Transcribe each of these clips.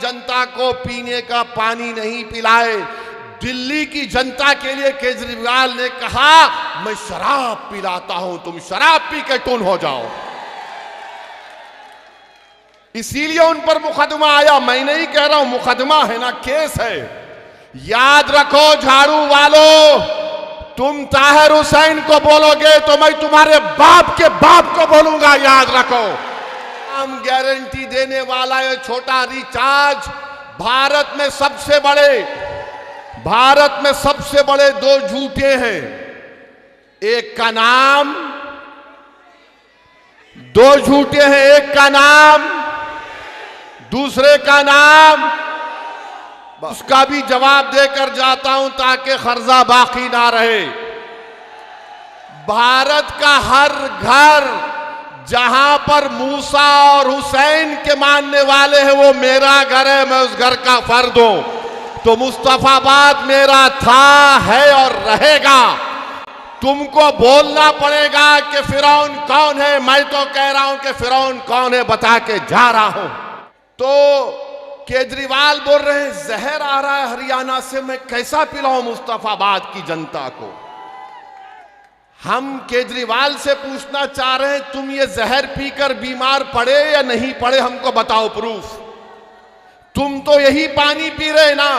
जनता को पीने का पानी नहीं पिलाए। दिल्ली की जनता के लिए केजरीवाल ने कहा मैं शराब पिलाता हूं, तुम शराब पी के टून हो जाओ। इसीलिए उन पर मुकदमा आया। मैं नहीं कह रहा हूं, मुकदमा है ना, केस है। याद रखो झाड़ू वालों, तुम ताहिर हुसैन को बोलोगे तो मैं तुम्हारे बाप के बाप को बोलूंगा, याद रखो। हम गारंटी देने वाला ये छोटा रिचार्ज भारत में सबसे बड़े दो झूठे हैं। एक का नाम, दो झूठे हैं, एक का नाम, दूसरे का नाम। उसका भी जवाब देकर जाता हूं ताकि खर्जा बाकी ना रहे। भारत का हर घर जहां पर मूसा और हुसैन के मानने वाले हैं वो मेरा घर है, मैं उस घर का फर्द हूं। तो मुस्तफाबाद मेरा था, है और रहेगा। तुमको बोलना पड़ेगा कि फिरौन कौन है। मैं तो कह रहा हूं कि फिरौन कौन है बता के जा रहा हूं। तो केजरीवाल बोल रहे हैं जहर आ रहा है हरियाणा से, मैं कैसा पिलाऊं मुस्तफाबाद की जनता को। हम केजरीवाल से पूछना चाह रहे हैं तुम ये जहर पीकर बीमार पड़े या नहीं पड़े, हमको बताओ प्रूफ। तुम तो यही पानी पी रहे ना।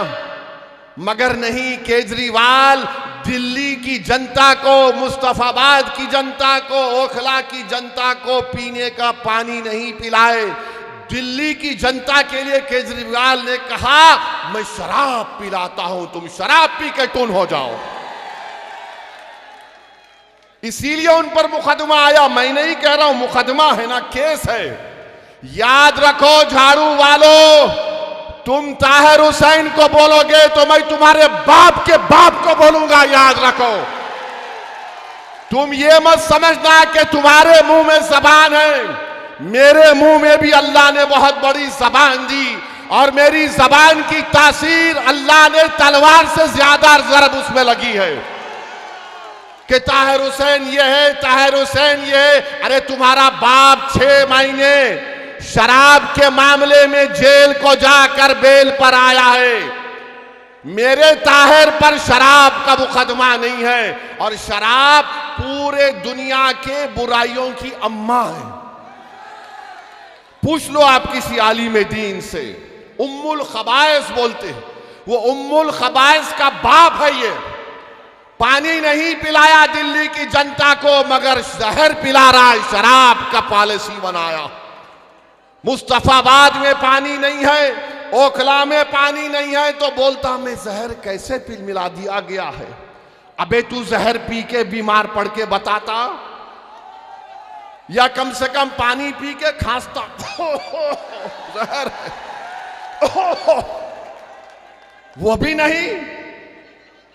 मगर नहीं, केजरीवाल दिल्ली की जनता को, मुस्तफाबाद की जनता को, ओखला की जनता को पीने का पानी नहीं पिलाए। दिल्ली की जनता के लिए केजरीवाल ने कहा मैं शराब पिलाता हूं, तुम शराब पी के टून हो जाओ। इसीलिए उन पर मुकदमा आया। मैं नहीं कह रहा हूं, मुकदमा है ना, केस है। याद रखो झाड़ू वालों, तुम ताहिर हुसैन को बोलोगे तो मैं तुम्हारे बाप के बाप को बोलूंगा, याद रखो। तुम ये मत समझना कि तुम्हारे मुंह में जबान है। मेरे मुंह में भी अल्लाह ने बहुत बड़ी जबान दी और मेरी जबान की तासीर अल्लाह ने तलवार से ज्यादा जरब उसमें लगी है कि ताहिर हुसैन ये है, ताहिर हुसैन ये है। अरे तुम्हारा बाप 6 महीने शराब के मामले में जेल को जाकर बेल पर आया है। मेरे ताहिर पर शराब का मुकदमा नहीं है। और शराब पूरे दुनिया के बुराइयों की अम्मा है। पूछ लो आप किसी आलिम दीन से, उम्मुल खबाइस बोलते हैं, वो उम्मुल खबाइस का बाप है। ये पानी नहीं पिलाया दिल्ली की जनता को, मगर जहर पिला रहा है, शराब का पॉलिसी बनाया। मुस्तफाबाद में पानी नहीं है, ओखला में पानी नहीं है, तो बोलता मैं जहर कैसे मिला दिया गया है। अबे तू जहर पी के बीमार पड़ के बताता, या कम से कम पानी पी के खांसता जहर है। वो भी नहीं,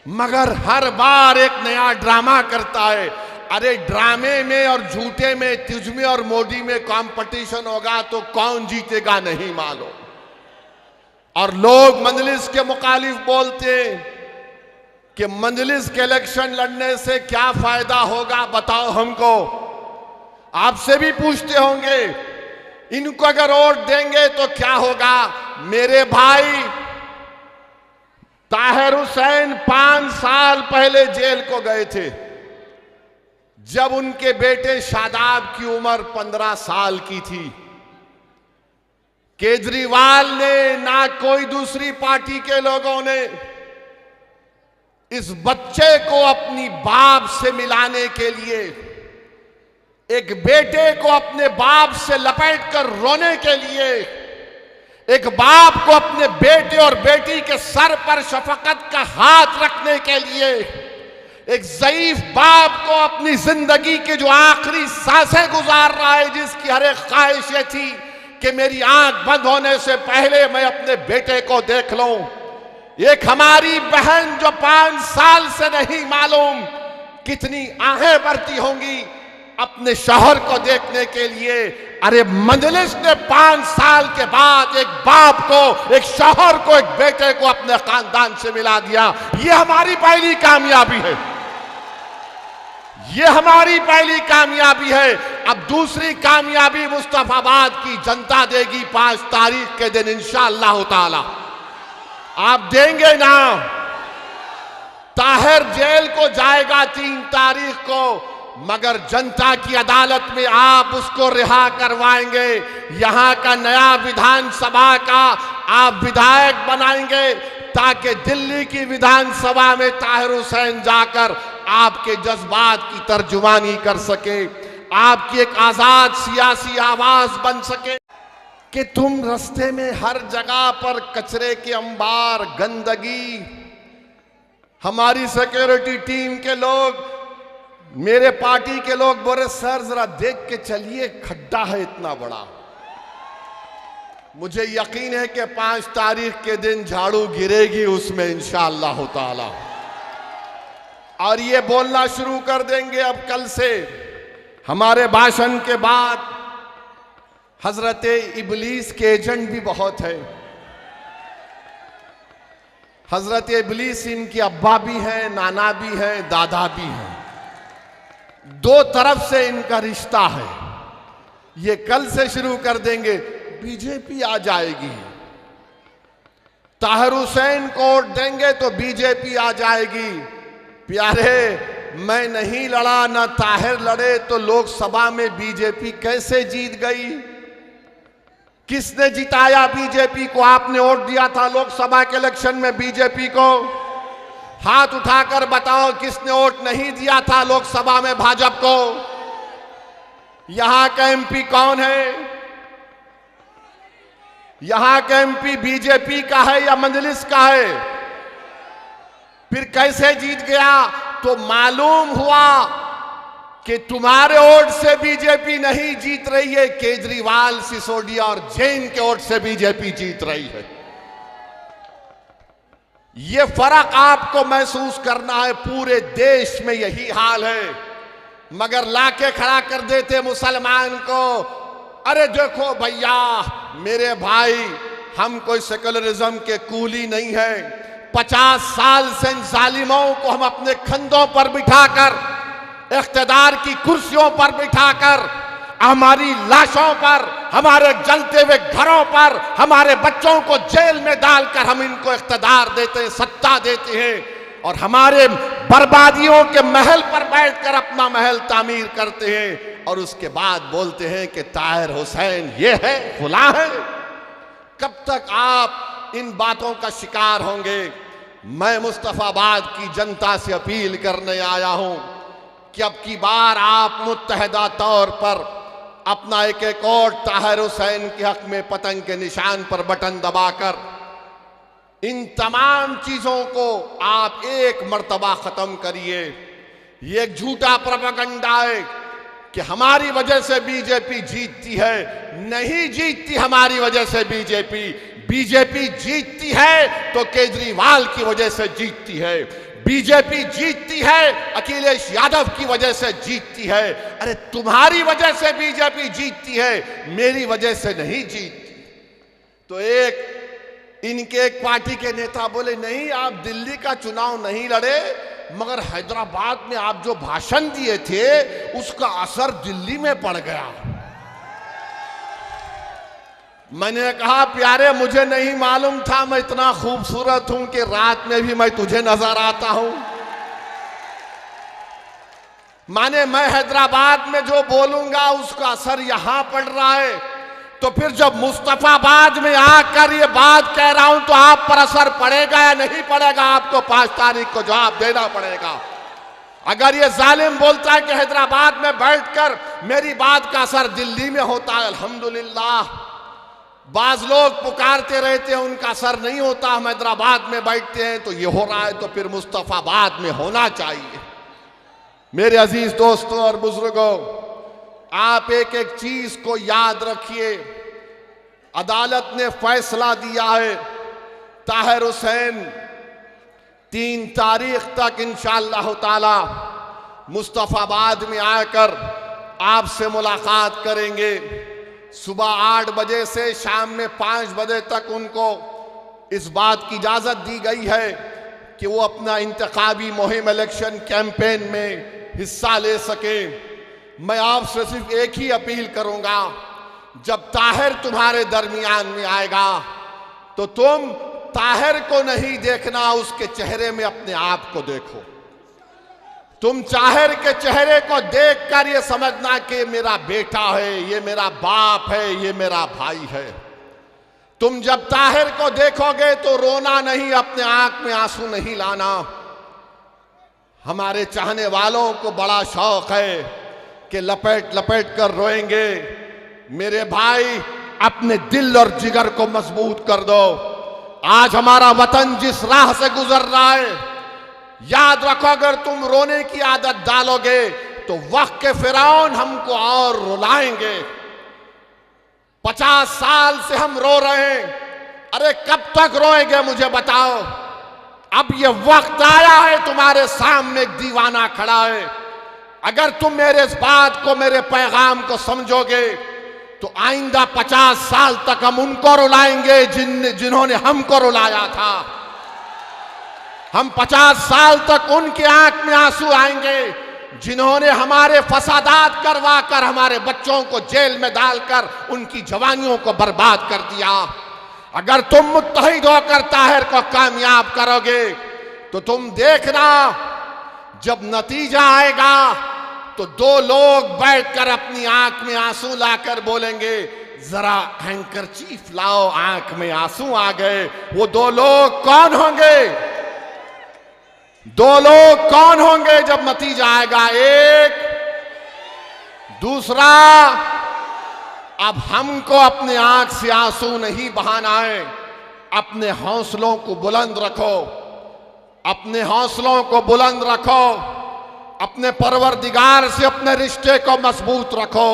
मगर हर बार एक नया ड्रामा करता है। अरे ड्रामे में और झूठे में तुझ में और मोदी में कंपटीशन होगा तो कौन जीतेगा नहीं मालूम। और लोग मजलिस के मुखालिफ बोलते कि मजलिस के इलेक्शन लड़ने से क्या फायदा होगा, बताओ हमको। आपसे भी पूछते होंगे इनको अगर वोट देंगे तो क्या होगा। मेरे भाई ताहिर हुसैन 5 साल पहले जेल को गए थे, जब उनके बेटे शादाब की उम्र 15 साल की थी। केजरीवाल ने ना कोई दूसरी पार्टी के लोगों ने इस बच्चे को अपनी बाप से मिलाने के लिए, एक बेटे को अपने बाप से लपेटकर रोने के लिए, एक बाप को अपने बेटे और बेटी के सर पर शफकत का हाथ रखने के लिए, एक ज़ईफ बाप को अपनी जिंदगी के जो आखिरी सांसें गुजार रहा है, जिसकी हर एक ख्वाहिश ये थी कि मेरी आंख बंद होने से पहले मैं अपने बेटे को देख लूं। एक हमारी बहन जो 5 साल से नहीं मालूम कितनी आहें भरती होंगी अपने शौहर को देखने के लिए। अरे मजलिस ने 5 साल के बाद एक बाप को, एक शौहर को, एक बेटे को अपने खानदान से मिला दिया। ये हमारी पहली कामयाबी है। ये हमारी पहली कामयाबी है। अब दूसरी कामयाबी मुस्तफाबाद की जनता देगी 5 तारीख के दिन इंशाअल्लाह ताला। आप देंगे ना? ताहिर जेल को जाएगा 3 तारीख को, मगर जनता की अदालत में आप उसको रिहा करवाएंगे। यहां का नया विधानसभा का आप विधायक बनाएंगे ताकि दिल्ली की विधानसभा में ताहिर हुसैन जाकर आपके जज्बात की तर्जुमानी कर सके, आपकी एक आजाद सियासी आवाज बन सके। कि तुम रास्ते में हर जगह पर कचरे के अंबार, गंदगी, हमारी सिक्योरिटी टीम के लोग, मेरे पार्टी के लोग बोले सर जरा देख के चलिए, खड्डा है इतना बड़ा। मुझे यकीन है कि 5 तारीख के दिन झाड़ू गिरेगी उसमें इंशाअल्लाह ताला, और ये बोलना शुरू कर देंगे अब कल से। हमारे भाषण के बाद हजरत इबलीस के एजेंट भी बहुत है। हजरत इबलीस इनके अब्बा भी हैं, नाना भी हैं, दादा भी हैं। 2 तरफ से इनका रिश्ता है। ये कल से शुरू कर देंगे, बीजेपी आ जाएगी, ताहिर हुसैन को वोट देंगे तो बीजेपी आ जाएगी। प्यारे, मैं नहीं लड़ा, ना ताहिर लड़े तो लोकसभा में बीजेपी कैसे जीत गई? किसने जिताया बीजेपी को? आपने वोट दिया था लोकसभा के इलेक्शन में बीजेपी को? हाथ उठाकर बताओ किसने वोट नहीं दिया था लोकसभा में भाजपा को? यहां का एमपी कौन है? यहां का एमपी बीजेपी का है या मजलिस का है? फिर कैसे जीत गया? तो मालूम हुआ कि तुम्हारे वोट से बीजेपी नहीं जीत रही है, केजरीवाल, सिसोदिया और जैन के वोट से बीजेपी जीत रही है। यह फर्क आपको महसूस करना है। पूरे देश में यही हाल है, मगर लाके खड़ा कर देते मुसलमान को। अरे देखो भैया, मेरे भाई, हम कोई सेकुलरिज्म के कूली नहीं है। 50 साल से इन जालिमों को हम अपने कंधों पर बिठाकर, इख्तिदार की कुर्सियों पर बिठाकर, हमारी लाशों पर, हमारे जलते हुए घरों पर, हमारे बच्चों को जेल में डालकर हम इनको इख्तिदार देते हैं, सत्ता देते हैं, और हमारे बर्बादियों के महल पर बैठकर अपना महल तामीर करते हैं, और उसके बाद बोलते हैं कि ताहिर हुसैन ये है, फुला है। कब तक आप इन बातों का शिकार होंगे? मैं मुस्तफाबाद की जनता से अपील करने आया हूं कि अब की बार आप मुत्तहदा तौर पर अपना एक वोट ताहिर हुसैन के हक में पतंग के निशान पर बटन दबाकर इन तमाम चीजों को आप एक मर्तबा खत्म करिए। ये एक झूठा प्रोपेगेंडा है कि हमारी वजह से बीजेपी जीतती है। नहीं जीतती हमारी वजह से बीजेपी। बीजेपी जीतती है तो केजरीवाल की वजह से जीतती है। बीजेपी जीतती है अखिलेश यादव की वजह से जीतती है। अरे तुम्हारी वजह से बीजेपी जीतती है, मेरी वजह से नहीं जीतती। तो इनके एक पार्टी के नेता बोले नहीं, आप दिल्ली का चुनाव नहीं लड़े, मगर हैदराबाद में आप जो भाषण दिए थे उसका असर दिल्ली में पड़ गया। मैंने कहा प्यारे, मुझे नहीं मालूम था मैं इतना खूबसूरत हूं कि रात में भी मैं तुझे नजर आता हूं। माने मैं हैदराबाद में जो बोलूंगा उसका असर यहां पड़ रहा है, तो फिर जब मुस्तफाबाद में आकर ये बात कह रहा हूं तो आप पर असर पड़ेगा या नहीं पड़ेगा? आपको 5 तारीख को जवाब देना पड़ेगा। अगर ये जालिम बोलता है कि हैदराबाद में बैठकर मेरी बात का असर दिल्ली में होता है, अल्हम्दुलिल्लाह। बाज लोग पुकारते रहते हैं उनका असर नहीं होता, हम हैदराबाद में बैठते हैं तो ये हो रहा है, तो फिर मुस्तफाबाद में होना चाहिए। मेरे अजीज दोस्तों और बुजुर्गों, आप एक एक चीज को याद रखिए। अदालत ने फैसला दिया है, ताहिर हुसैन 3 तारीख तक इंशाअल्लाह ताला मुस्तफाबाद में आकर आपसे मुलाकात करेंगे। सुबह 8 बजे से शाम में 5 बजे तक उनको इस बात की इजाजत दी गई है कि वो अपना इंतखाबी मुहिम इलेक्शन कैंपेन में हिस्सा ले सके। मैं आपसे सिर्फ एक ही अपील करूंगा, जब ताहिर तुम्हारे दरमियान में आएगा तो तुम ताहिर को नहीं देखना, उसके चेहरे में अपने आप को देखो। तुम ताहिर के चेहरे को देखकर ये समझना कि मेरा बेटा है, ये मेरा बाप है, ये मेरा भाई है। तुम जब ताहिर को देखोगे तो रोना नहीं, अपने आंख में आंसू नहीं लाना। हमारे चाहने वालों को बड़ा शौक है कि लपेट लपेट कर रोएंगे। मेरे भाई, अपने दिल और जिगर को मजबूत कर दो। आज हमारा वतन जिस राह से गुजर रहा है, याद रखो, अगर तुम रोने की आदत डालोगे तो वक्त के फिरौन हमको और रुलाएंगे। 50 साल से हम रो रहे हैं, अरे कब तक रोएंगे मुझे बताओ। अब ये वक्त आया है, तुम्हारे सामने एक दीवाना खड़ा है। अगर तुम मेरे इस बात को, मेरे पैगाम को समझोगे तो आइंदा 50 साल तक हम उनको रुलाएंगे जिन्होंने हमको रुलाया था। हम 50 साल तक उनके आंख में आंसू आएंगे जिन्होंने हमारे फसादात करवा कर हमारे बच्चों को जेल में डालकर उनकी जवानियों को बर्बाद कर दिया। अगर तुम मुत्तहिद होकर ताहिर को कामयाब करोगे तो तुम देखना, जब नतीजा आएगा तो 2 लोग बैठकर अपनी आंख में आंसू लाकर बोलेंगे, जरा हैंकरचीफ लाओ, आंख में आंसू आ गए। वो 2 लोग कौन होंगे? 2 लोग कौन होंगे जब नतीजा आएगा? एक, दूसरा, अब हमको अपने आंख से आंसू नहीं बहाना है। अपने हौसलों को बुलंद रखो, अपने हौसलों को बुलंद रखो, अपने परवरदिगार से अपने रिश्ते को मजबूत रखो,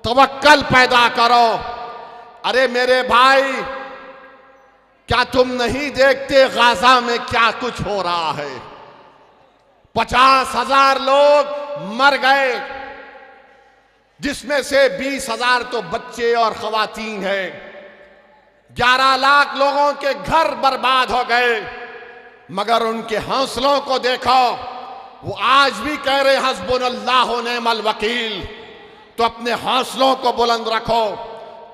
तवक्कल पैदा करो। अरे मेरे भाई, क्या तुम नहीं देखते गाजा में क्या कुछ हो रहा है? 50,000 लोग मर गए, जिसमें से 20,000 तो बच्चे और खवातीन हैं। 11 लाख लोगों के घर बर्बाद हो गए, मगर उनके हौसलों को देखो, वो आज भी कह रहे हस्बुनल्लाह व निअमल वकील। तो अपने हौसलों को बुलंद रखो,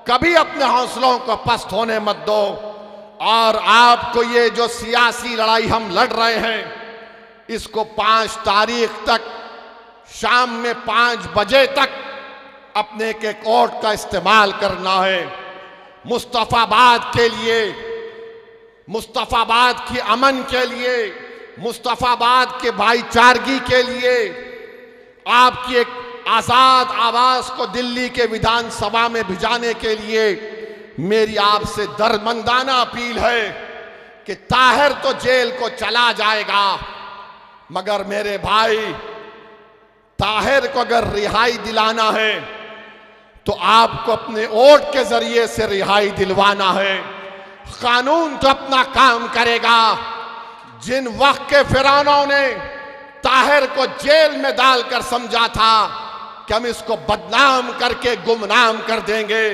कभी अपने हौसलों को पस्त होने मत दो। और आपको ये जो सियासी लड़ाई हम लड़ रहे हैं, इसको 5 तारीख तक शाम में 5 बजे तक अपने के कोर्ट का इस्तेमाल करना है। मुस्तफाबाद के लिए, मुस्तफाबाद की अमन के लिए, मुस्तफाबाद के भाईचारगी के लिए, आपकी एक आजाद आवाज को दिल्ली के विधानसभा में भिजाने के लिए मेरी आपसे दर्दमंदाना अपील है कि ताहिर तो जेल को चला जाएगा, मगर मेरे भाई, ताहिर को अगर रिहाई दिलाना है तो आपको अपने वोट के जरिए से रिहाई दिलवाना है। कानून तो अपना काम करेगा। जिन वक्त के फिरौनों ने ताहिर को जेल में डालकर समझा था कि हम इसको बदनाम करके गुमनाम कर देंगे,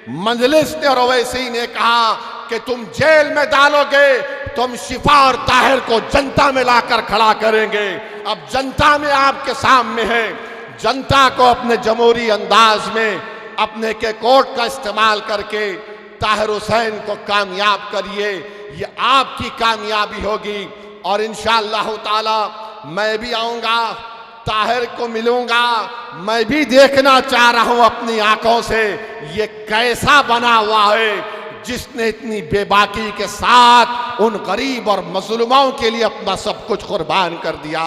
मजलिस ने और ओवैसी ने कहा कि तुम जेल में डालोगे तो हम शिफा और ताहिर को जनता में लाकर खड़ा करेंगे। अब जनता में आपके सामने है, जनता को अपने जमहूरी अंदाज में अपने के कोर्ट का इस्तेमाल करके ताहिर हुसैन को कामयाब करिए। ये आपकी कामयाबी होगी और इंशाअल्लाह ताला मैं भी आऊँगा, ताहिर को मिलूंगा। मैं भी देखना चाह रहा हूं अपनी आंखों से ये कैसा बना हुआ है जिसने इतनी बेबाकी के साथ उन गरीब और मजलूमों के लिए अपना सब कुछ कुर्बान कर दिया।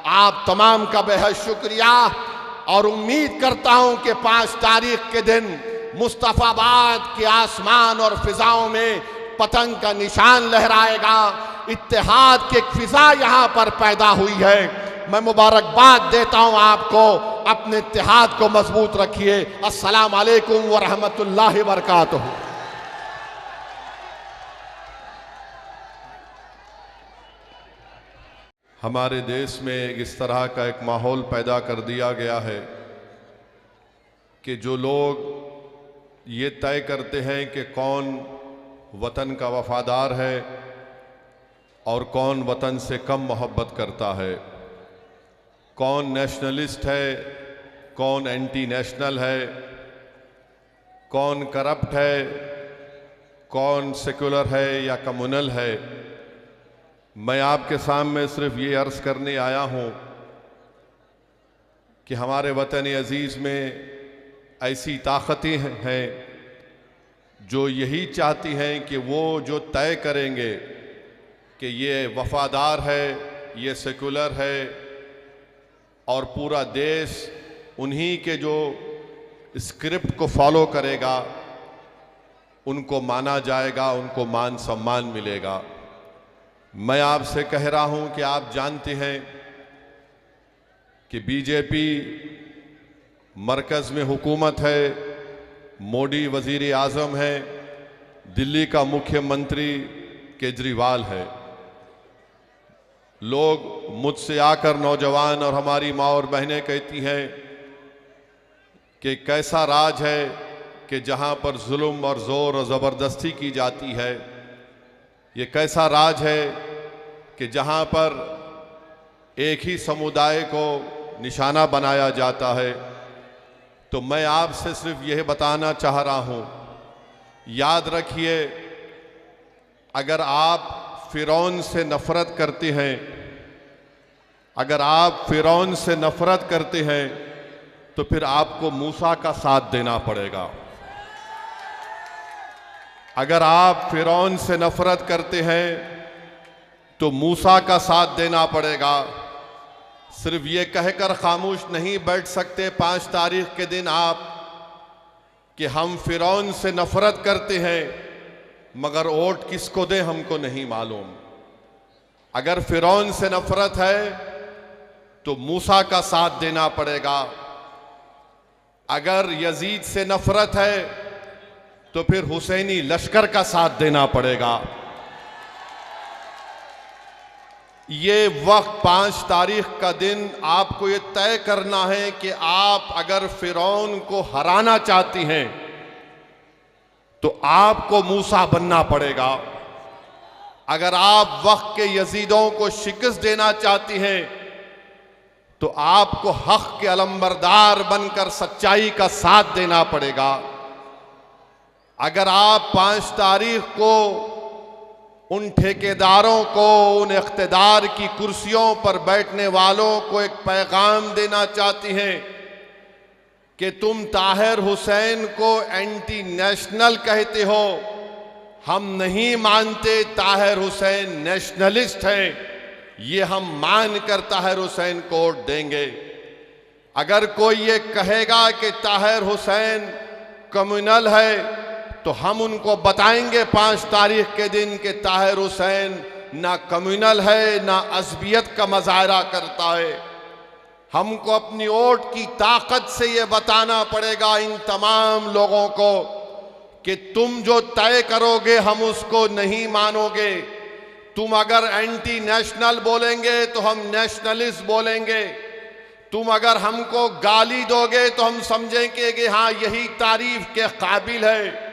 आप तमाम का बेहद शुक्रिया और उम्मीद करता हूं कि 5 तारीख के दिन मुस्तफाबाद के आसमान और फिजाओं में पतंग का निशान लहराएगा। इत्तेहाद की एक फिजा यहाँ पर पैदा हुई है। मैं मुबारकबाद देता हूँ आपको, अपने इत्तेहाद को मजबूत रखिए। अस्सलाम वालेकुम व रहमतुल्लाहि व बरकातुहू। हमारे देश में इस तरह का एक माहौल पैदा कर दिया गया है कि जो लोग ये तय करते हैं कि कौन वतन का वफादार है और कौन वतन से कम मोहब्बत करता है, कौन नेशनलिस्ट है, कौन एंटी नेशनल है, कौन करप्ट है, कौन सेकुलर है या कम्युनल है। मैं आपके सामने सिर्फ ये अर्ज़ करने आया हूँ कि हमारे वतन अजीज़ में ऐसी ताकतें हैं जो यही चाहती हैं कि वो जो तय करेंगे कि ये वफादार है, ये सेकुलर है और पूरा देश उन्हीं के जो स्क्रिप्ट को फॉलो करेगा उनको माना जाएगा, उनको मान सम्मान मिलेगा। मैं आपसे कह रहा हूं कि आप जानते हैं कि बीजेपी मरकज़ में हुकूमत है, मोदी वज़ीर आज़म है, दिल्ली का मुख्यमंत्री केजरीवाल है। लोग मुझसे आकर, नौजवान और हमारी माँ और बहनें कहती हैं कि कैसा राज है कि जहाँ पर जुल्म और ज़ोर और ज़बरदस्ती की जाती है, ये कैसा राज है कि जहाँ पर एक ही समुदाय को निशाना बनाया जाता है। तो मैं आपसे सिर्फ यह बताना चाह रहा हूँ, याद रखिए, अगर आप फ़िरौन से नफ़रत करते हैं, अगर आप फ़िरौन से नफ़रत करते हैं तो फिर आपको मूसा का साथ देना पड़ेगा। अगर आप फ़िरौन से नफ़रत करते हैं तो मूसा का साथ देना पड़ेगा। सिर्फ ये कहकर खामोश नहीं बैठ सकते 5 तारीख के दिन आप कि हम फ़िरौन से नफ़रत करते हैं, मगर वोट किसको दें हमको नहीं मालूम। अगर फ़िरौन से नफ़रत है तो मूसा का साथ देना पड़ेगा। अगर यजीद से नफ़रत है तो फिर हुसैनी लश्कर का साथ देना पड़ेगा। ये वक्त 5 तारीख का दिन आपको ये तय करना है कि आप अगर फ़िरौन को हराना चाहती हैं तो आपको मूसा बनना पड़ेगा। अगर आप वक्त के यजीदों को शिकस्त देना चाहती हैं तो आपको हक के अलंबरदार बनकर सच्चाई का साथ देना पड़ेगा। अगर आप 5 तारीख को उन ठेकेदारों को, उन इख्तिदार की कुर्सियों पर बैठने वालों को एक पैगाम देना चाहती हैं कि तुम ताहिर हुसैन को एंटी नेशनल कहते हो, हम नहीं मानते ताहिर हुसैन नेशनलिस्ट हैं, ये हम मान कर ताहिर हुसैन को वोट देंगे। अगर कोई ये कहेगा कि ताहिर हुसैन कम्युनल है तो हम उनको बताएंगे 5 तारीख के दिन कि ताहिर हुसैन ना कम्युनल है, ना अज़बियत का मज़ाहरा करता है। हमको अपनी वोट की ताकत से ये बताना पड़ेगा इन तमाम लोगों को कि तुम जो तय करोगे हम उसको नहीं मानोगे। तुम अगर एंटी नेशनल बोलेंगे तो हम नेशनलिस्ट बोलेंगे। तुम अगर हमको गाली दोगे तो हम समझेंगे कि हाँ यही तारीफ के काबिल है।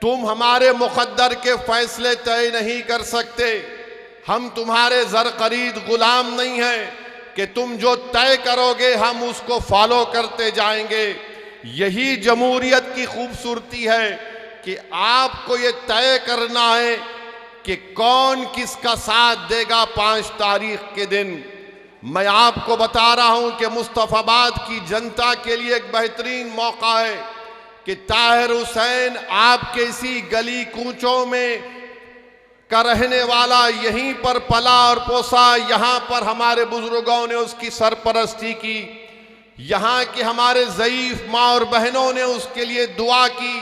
तुम हमारे मुक़द्दर के फैसले तय नहीं कर सकते। हम तुम्हारे ज़र ख़रीद गुलाम नहीं हैं कि तुम जो तय करोगे हम उसको फॉलो करते जाएंगे। यही जमहूरियत की खूबसूरती है कि आपको ये तय करना है कि कौन किसका साथ देगा 5 तारीख के दिन। मैं आपको बता रहा हूं कि मुस्तफ़ाबाद की जनता के लिए एक बेहतरीन मौका है कि ताहिर हुसैन आपके इसी गली कूचों में का रहने वाला, यहीं पर पला और पोसा, यहाँ पर हमारे बुजुर्गों ने उसकी सरपरस्ती की, यहाँ के हमारे ज़ईफ़ माँ और बहनों ने उसके लिए दुआ की,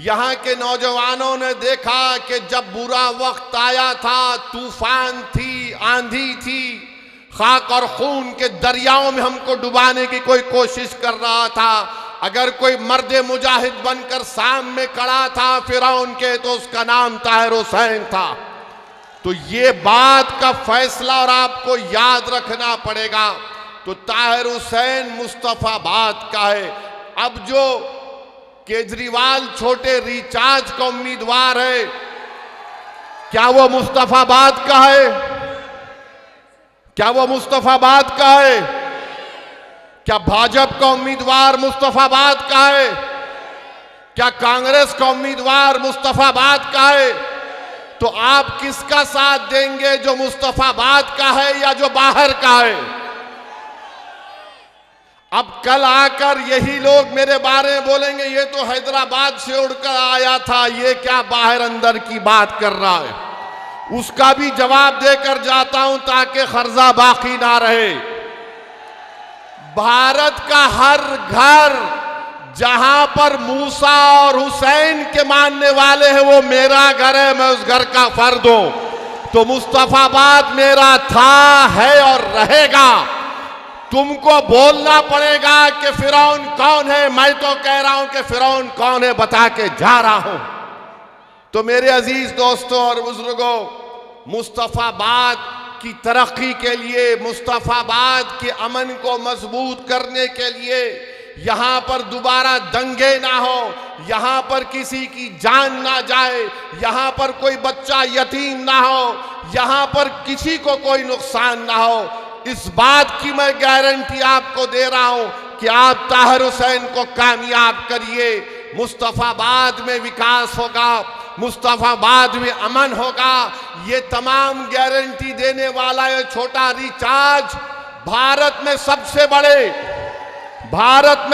यहाँ के नौजवानों ने देखा कि जब बुरा वक्त आया था, तूफान थी, आंधी थी, खाक और खून के दरियाओं में हमको डुबाने की कोई कोशिश कर रहा था। अगर कोई मर्द मुजाहिद बनकर सामने खड़ा था फ़िरौन के तो उसका नाम ताहिर हुसैन था। तो ये बात का फैसला और आपको याद रखना पड़ेगा। तो ताहिर हुसैन मुस्तफ़ाबाद का है। अब जो केजरीवाल छोटे रिचार्ज का उम्मीदवार है, क्या वो मुस्तफ़ाबाद का है? क्या वो मुस्तफ़ाबाद का है? क्या भाजपा का उम्मीदवार मुस्तफाबाद का है? क्या कांग्रेस का उम्मीदवार मुस्तफाबाद का है? तो आप किसका साथ देंगे, जो मुस्तफाबाद का है या जो बाहर का है? अब कल आकर यही लोग मेरे बारे में बोलेंगे ये तो हैदराबाद से उड़कर आया था, ये क्या बाहर अंदर की बात कर रहा है। उसका भी जवाब देकर जाता हूं ताकि खर्जा बाकी ना रहे। भारत का हर घर जहां पर मूसा और हुसैन के मानने वाले हैं वो मेरा घर है, मैं उस घर का फर्द हूं। तो मुस्तफाबाद मेरा था, है और रहेगा। तुमको बोलना पड़ेगा कि फिरौन कौन है, मैं तो कह रहा हूं कि फिरौन कौन है बता के जा रहा हूं। तो मेरे अजीज दोस्तों और बुजुर्गों, मुस्तफाबाद की तरक्की के लिए, मुस्तफाबाद के अमन को मजबूत करने के लिए, यहां पर दोबारा दंगे ना हो, यहां पर किसी की जान ना जाए, यहां पर कोई बच्चा यतीम ना हो, यहां पर किसी को कोई नुकसान ना हो, इस बात की मैं गारंटी आपको दे रहा हूं कि आप ताहिर हुसैन को कामयाब करिए। मुस्तफाबाद में विकास होगा, मुस्तफाबाद में अमन होगा। ये तमाम गारंटी देने वाला ये छोटा रिचार्ज भारत में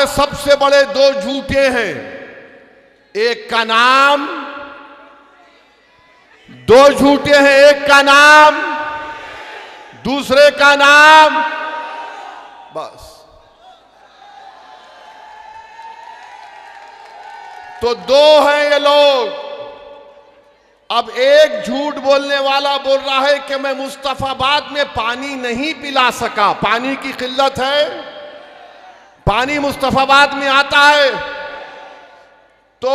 सबसे बड़े दो झूठे हैं। एक का नाम, दो झूठे हैं, एक का नाम, दूसरे का नाम, बस। तो दो हैं ये लोग। अब एक झूठ बोलने वाला बोल रहा है कि मैं मुस्तफाबाद में पानी नहीं पिला सका, पानी की किल्लत है, पानी मुस्तफाबाद में आता है। तो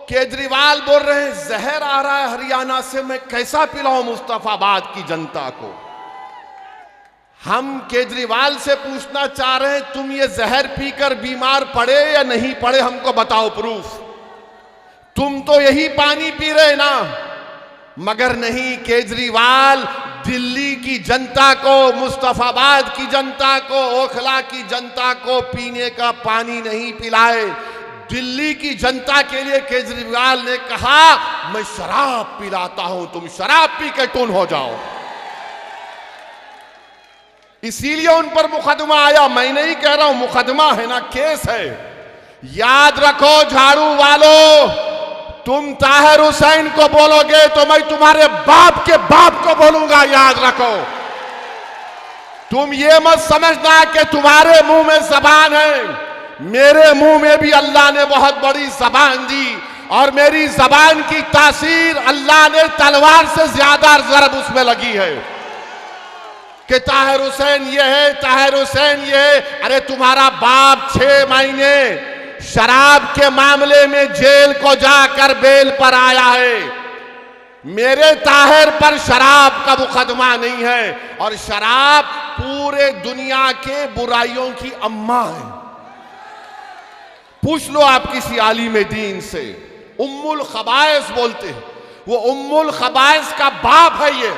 केजरीवाल बोल रहे हैं जहर आ रहा है हरियाणा से, मैं कैसा पिलाऊं मुस्तफाबाद की जनता को। हम केजरीवाल से पूछना चाह रहे हैं तुम ये जहर पीकर बीमार पड़े या नहीं पड़े, हमको बताओ प्रूफ। तुम तो यही पानी पी रहे ना। मगर नहीं, केजरीवाल दिल्ली की जनता को, मुस्तफाबाद की जनता को, ओखला की जनता को पीने का पानी नहीं पिलाए। दिल्ली की जनता के लिए केजरीवाल ने कहा मैं शराब पिलाता हूं, तुम शराब पी के टून हो जाओ। इसीलिए उन पर मुकदमा आया। मैं नहीं कह रहा हूं, मुकदमा है ना, केस है। याद रखो झाड़ू वालों, तुम ताहिर हुसैन को बोलोगे तो मैं तुम्हारे बाप के बाप को बोलूंगा, याद रखो। तुम ये मत समझना कि तुम्हारे मुंह में जबान है, मेरे मुंह में भी अल्लाह ने बहुत बड़ी जबान दी और मेरी जबान की तासीर अल्लाह ने तलवार से ज्यादा जरब उसमें लगी है कि ताहिर हुसैन ये है, ताहिर हुसैन ये है। अरे तुम्हारा बाप 6 महीने शराब के मामले में जेल को जाकर बेल पर आया है। मेरे ताहिर पर शराब का मुकदमा नहीं है। और शराब पूरे दुनिया के बुराइयों की अम्मा है। पूछ लो आप किसी आलिम दीन से, उम्मुल खबाइस बोलते हैं, वो उम्मुल खबाइस का बाप है। ये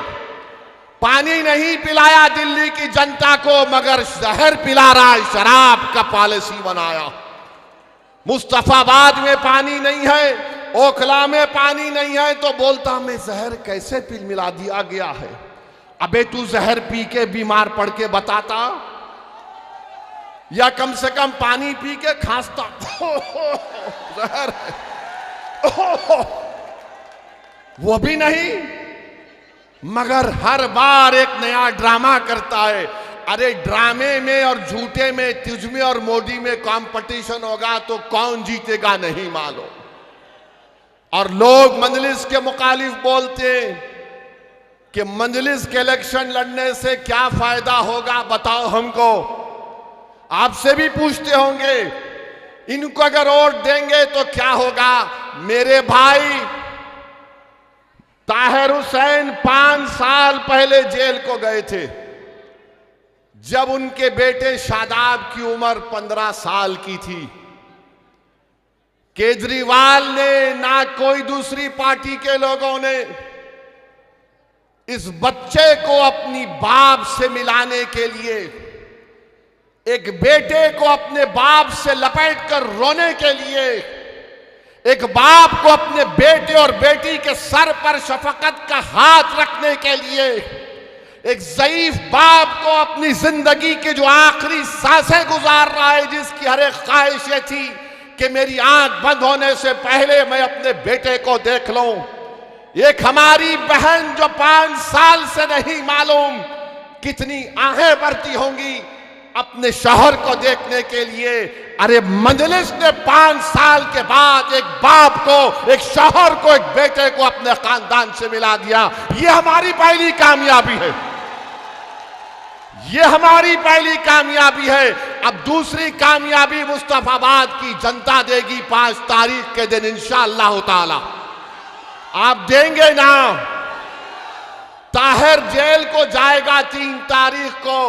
पानी नहीं पिलाया दिल्ली की जनता को, मगर जहर पिला रहा है, शराब का पॉलिसी बनाया। मुस्तफाबाद में पानी नहीं है, ओखला में पानी नहीं है, तो बोलता मैं जहर कैसे मिला दिया गया है। अबे तू जहर पी के बीमार पड़ के बताता, या कम से कम पानी पी के खांसता जहर है। वो भी नहीं, मगर हर बार एक नया ड्रामा करता है। अरे ड्रामे में और झूठे में, तुझ में और मोदी में कंपटीशन होगा तो कौन जीतेगा नहीं मालूम। और लोग मजलिस के मुखालिफ बोलते हैं कि मजलिस के इलेक्शन लड़ने से क्या फायदा होगा, बताओ हमको। आपसे भी पूछते होंगे इनको अगर वोट देंगे तो क्या होगा। मेरे भाई ताहिर हुसैन 5 साल पहले जेल को गए थे, जब उनके बेटे शादाब की उम्र 15 साल की थी। केजरीवाल ने, ना कोई दूसरी पार्टी के लोगों ने इस बच्चे को अपनी बाप से मिलाने के लिए एक बेटे को अपने बाप से लपेट कर रोने के लिए, एक बाप को अपने बेटे और बेटी के सर पर शफकत का हाथ रखने के लिए, एक ज़ईफ बाप को अपनी जिंदगी के जो आखिरी सांसें गुजार रहा है, जिसकी हर एक ख्वाहिश ये थी कि मेरी आंख बंद होने से पहले मैं अपने बेटे को देख लूं। एक हमारी बहन जो 5 साल से नहीं मालूम कितनी आहें भरती होंगी अपने शौहर को देखने के लिए। अरे मजलिस ने 5 साल के बाद एक बाप को, एक शौहर को, एक बेटे को अपने खानदान से मिला दिया। ये हमारी पहली कामयाबी है, ये हमारी पहली कामयाबी है। अब दूसरी कामयाबी मुस्तफाबाद की जनता देगी 5 तारीख के दिन इंशाअल्लाह ताला। आप देंगे ना? ताहिर जेल को जाएगा 3 तारीख को,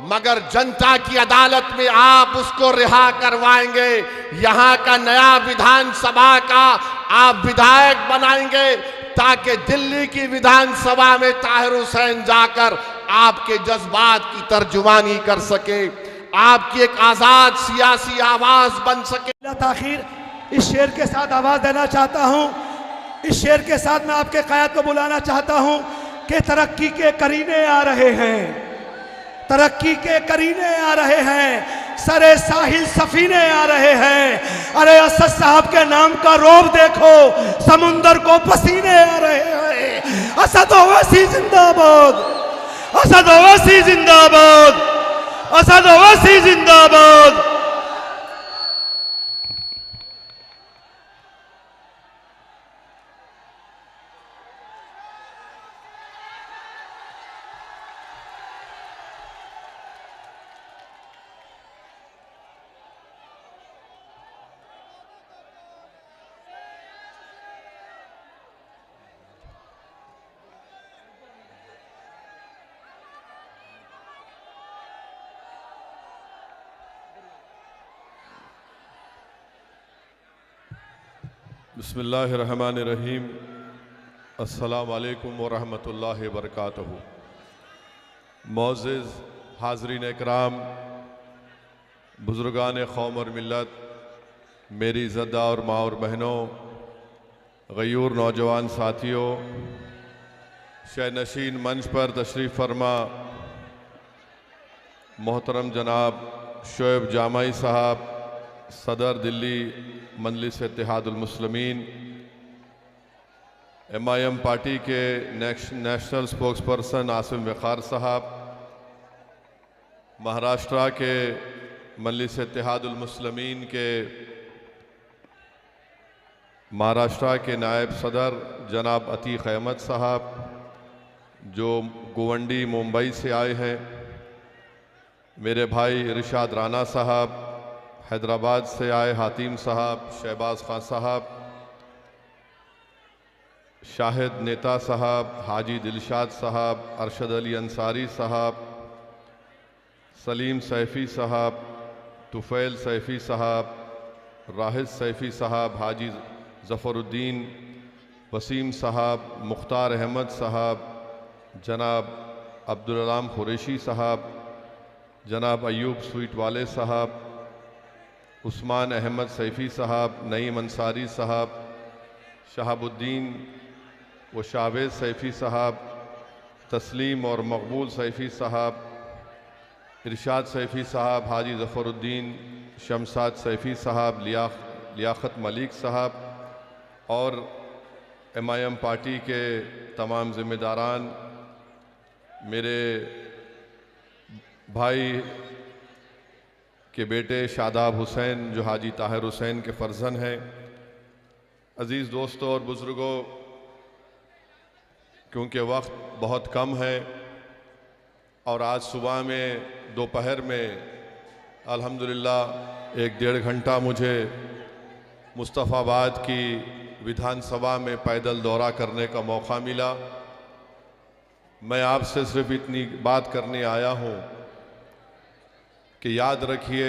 मगर जनता की अदालत में आप उसको रिहा करवाएंगे। यहां का नया विधानसभा का आप विधायक बनाएंगे ताकि दिल्ली की विधानसभा में ताहिर हुसैन जाकर आपके जज्बात की तर्जुमानी कर सके, आपकी एक आजाद सियासी आवाज बन सके। ताखिर इस शेर के साथ आवाज देना चाहता हूं। इस शेर के साथ मैं आपके क़याद को बुलाना चाहता हूं कि तरक्की के करीने आ रहे हैं, तरक्की के करीने आ रहे हैं, सरे साहिल सफीने आ रहे हैं। अरे असद साहब के नाम का रोब देखो, समुंदर को पसीने आ रहे हैं। असद ओवैसी जिंदाबाद, असद ओवैसी जिंदाबाद, असद ओवैसी जिंदाबाद। बिस्मिल्लाहिर्रहमानिर्रहीम। अस्सलामु अलैकुम वरहमतुल्लाहि वबरकातुहू। मोअज़्ज़िज़ हाज़रीन इकराम, बुज़ुर्गान क़ौम और मिल्लत, मेरी इज़्ज़तदार और माँ और बहनों, ग़यूर नौजवान साथियों, शहनशीन मंच पर तशरीफ़ फरमा मोहतरम जनाब शोएब जामाई साहब, सदर दिल्ली मजलिस इत्तेहादुल मुस्लिमीन, MIM पार्टी के नेशनल स्पोक्सपर्सन आसिम वक़ार साहब, महाराष्ट्र के मजलिस इत्तेहादुल मुस्लिमीन के महाराष्ट्र के नायब सदर जनाब अतीक अहमद साहब जो गोवंडी मुंबई से आए हैं, मेरे भाई इरशाद राना साहब, हैदराबाद से आए हातिम साहब, शहबाज खान साहब, शाहिद नेता साहब, हाजी दिलशाद साहब, अरशद अली अंसारी साहब, सलीम सैफ़ी साहब, तुफ़ैल सैफ़ी साहब, राहिद सैफ़ी साहब, हाजी ज़फ़रुद्दीन, वसीम साहब, मुख्तार अहमद साहब, जनाब अब्दुल कुरैशी साहब, जनाब अयूब स्वीट वाले साहब, उस्मान अहमद सैफ़ी साहब, नईम अंसारी साहब, शहाबुद्दीन व शावेज़ सैफ़ी साहब, तस्लीम और मकबूल सैफ़ी साहब, इरशाद सैफ़ी साहब, हाजी ज़फ़रुद्दीन, शमसाद सैफ़ी साहब, लियाक़त मलिक साहब और MIM पार्टी के तमाम ज़िम्मेदारान, मेरे भाई के बेटे शादाब हुसैन जो हाजी ताहिर हुसैन के फ़र्जंद हैं, अज़ीज़ दोस्तों और बुज़ुर्गों, क्योंकि वक्त बहुत कम है और आज सुबह में दोपहर में अल्हम्दुलिल्लाह 1-1.5 घंटा मुझे मुस्तफ़ाबाद की विधानसभा में पैदल दौरा करने का मौका मिला। मैं आपसे सिर्फ इतनी बात करने आया हूँ कि याद रखिए